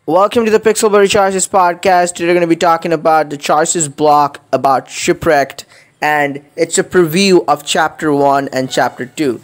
Welcome to the Pixelberry Choices podcast. Today we're going to be talking about the choices block about Shipwrecked, and it's a preview of Chapter 1 and Chapter 2.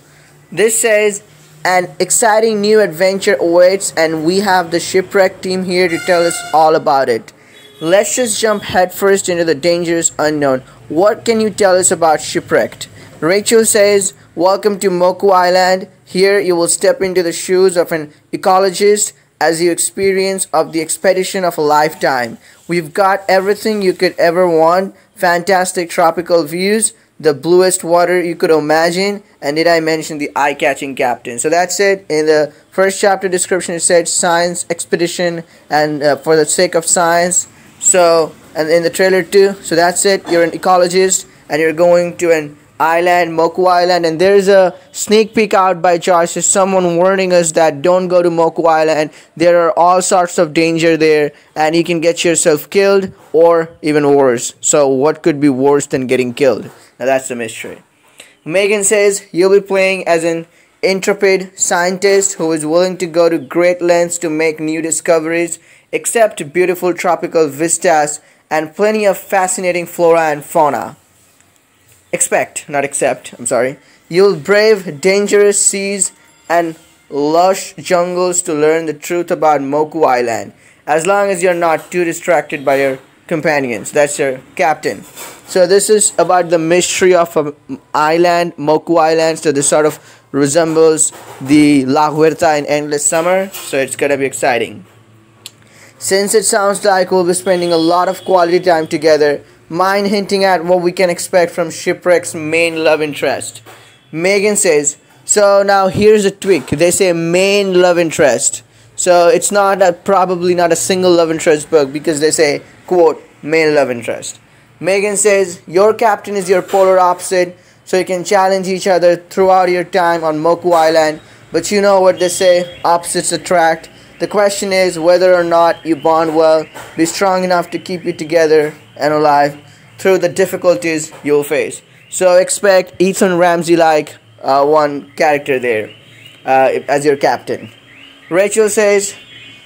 This says, an exciting new adventure awaits, and we have the Shipwrecked team here to tell us all about it. Let's just jump headfirst into the dangerous unknown. What can you tell us about Shipwrecked? Rachel says, welcome to Moku Island. Here you will step into the shoes of an ecologist as you experience of the expedition of a lifetime. We've got everything you could ever want, fantastic tropical views, the bluest water you could imagine, and did I mention the eye-catching captain? So that's it. In the first chapter description it said science expedition and for the sake of science. So, and in the trailer too, so that's it. You're an ecologist and you're going to an island, Moku Island, and there's a sneak peek out by Josh. There's someone warning us that don't go to Moku Island. There are all sorts of danger there and you can get yourself killed or even worse. So what could be worse than getting killed? Now that's the mystery. Megan says you'll be playing as an intrepid scientist who is willing to go to great lengths to make new discoveries, accept beautiful tropical vistas and plenty of fascinating flora and fauna. Not accept, I'm sorry. You'll brave dangerous seas and lush jungles to learn the truth about Moku Island, as long as you're not too distracted by your companions. That's your captain. So this is about the mystery of an island, Moku Island. So this sort of resembles the La Huerta in Endless Summer. So it's gonna be exciting. Since it sounds like we'll be spending a lot of quality time together, mind hinting at what we can expect from Shipwreck's main love interest? Megan says, so now here's a tweak. They say main love interest. So it's not probably not a single love interest book because they say, quote, main love interest. Megan says, your captain is your polar opposite, so you can challenge each other throughout your time on Moku Island. But you know what they say, opposites attract. The question is whether or not you bond well, be strong enough to keep you together and alive through the difficulties you'll face. So expect Ethan Ramsey like one character there as your captain. Rachel says,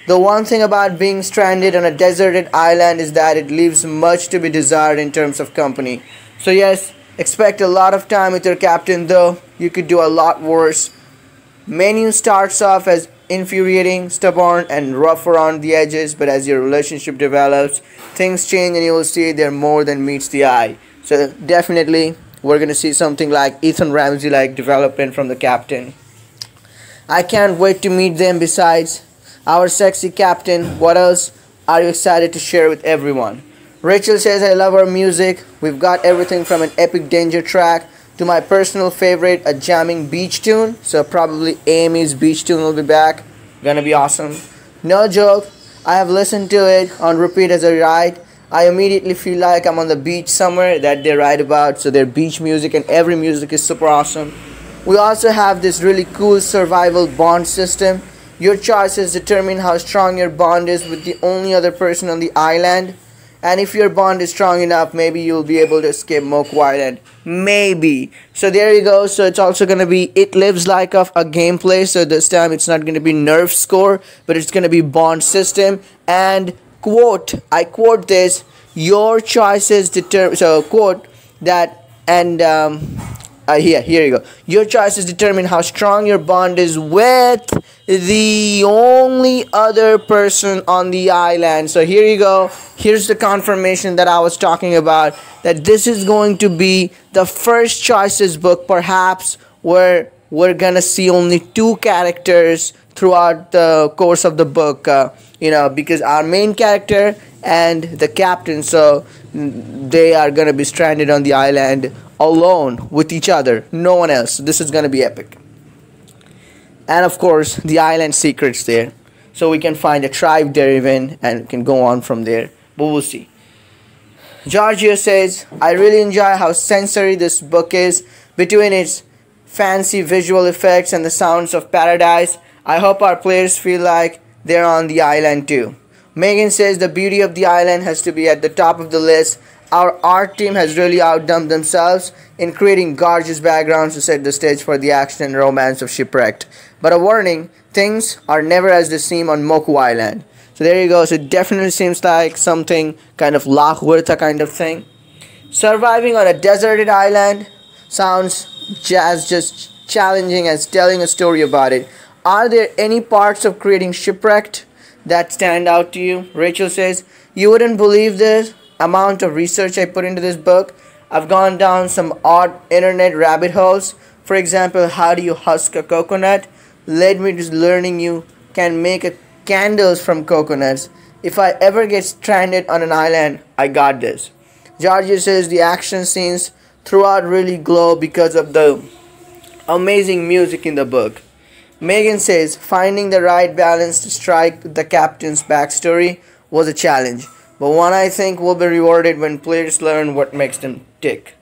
the one thing about being stranded on a deserted island is that it leaves much to be desired in terms of company. So yes, expect a lot of time with your captain, though you could do a lot worse. Menu starts off as infuriating, stubborn, and rough around the edges, but as your relationship develops, things change and you will see there more than meets the eye. So definitely we're going to see something like Ethan Ramsey like development from the captain. I can't wait to meet them. Besides our sexy captain, what else are you excited to share with everyone? Rachel says, I love our music. We've got everything from an epic danger track to my personal favorite, a jamming beach tune. So probably Amy's beach tune will be back. Gonna be awesome. No joke, I have listened to it on repeat as I ride. I immediately feel like I'm on the beach somewhere that they write about. So their beach music and every music is super awesome. We also have this really cool survival bond system. Your choices determine how strong your bond is with the only other person on the island. And if your bond is strong enough, maybe you'll be able to escape Moku Island. Maybe. So there you go. So it's also going to be It Lives like of a gameplay. So this time it's not going to be nerf score, but it's going to be bond system. And quote, I quote this, your choices determine, so quote that, and here you go. Your choices determine how strong your bond is with the only other person on the island. So here you go. Here's the confirmation that I was talking about, that this is going to be the first choices book perhaps where we're gonna see only two characters throughout the course of the book, because our main character and the captain, so they are gonna be stranded on the island alone with each other, no one else. This is gonna be epic. And of course the island secrets there, so we can find a tribe there even and can go on from there, but we'll see. Georgia says, I really enjoy how sensory this book is. Between its fancy visual effects and the sounds of paradise, I hope our players feel like they're on the island too. Megan says the beauty of the island has to be at the top of the list. Our art team has really outdone themselves in creating gorgeous backgrounds to set the stage for the action and romance of Shipwrecked. But a warning, things are never as they seem on Moku Island. So there you go. So it definitely seems like something kind of La Huerta kind of thing. Surviving on a deserted island sounds just challenging as telling a story about it. Are there any parts of creating Shipwrecked that stand out to you? Rachel says, you wouldn't believe this amount of research I put into this book. I've gone down some odd internet rabbit holes. For example, how do you husk a coconut? Led me to learning you can make candles from coconuts. If I ever get stranded on an island, I got this. Georgia says the action scenes throughout really glow because of the amazing music in the book. Megan says finding the right balance to strike the captain's backstory was a challenge, but one I think will be rewarded when players learn what makes them tick.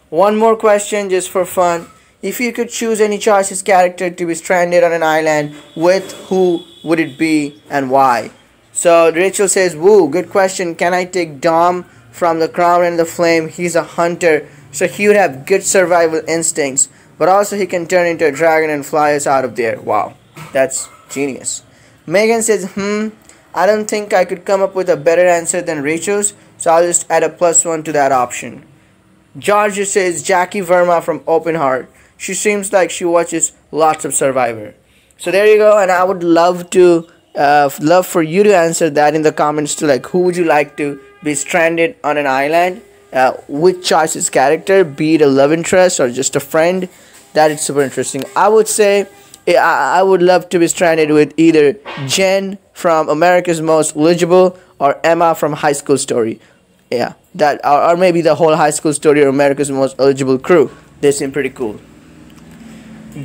One more question just for fun. If you could choose any choice's character to be stranded on an island with, who would it be and why? So Rachel says, woo, good question. Can I take Dom from The Crown and the Flame? He's a hunter, so he would have good survival instincts, but also he can turn into a dragon and fly us out of there. Wow, that's genius. Megan says, I don't think I could come up with a better answer than Rachel's, so I'll just add a +1 to that option. Georgia says Jackie Verma from Open Heart. She seems like she watches lots of Survivor. So there you go, and I would love for you to answer that in the comments too. Like, who would you like to be stranded on an island? Which choice's character, be it a love interest or just a friend? That is super interesting. I would say I would love to be stranded with either Jen from America's Most Eligible or Emma from High School Story. Yeah, that or maybe the whole High School Story or America's Most Eligible crew. They seem pretty cool.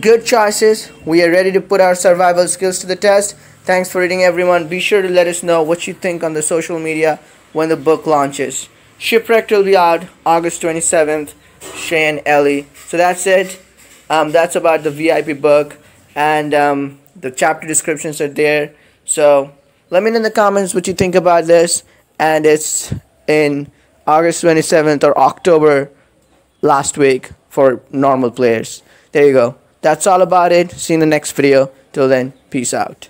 Good choices. We are ready to put our survival skills to the test. Thanks for reading, everyone. Be sure to let us know what you think on the social media when the book launches. Shipwrecked will be out August 27th. Shay and Ellie. So that's it. That's about the VIP book, and the chapter descriptions are there. So let me know in the comments what you think about this, and it's in August 27th or October last week for normal players. There you go. That's all about it. See you in the next video. Till then, peace out.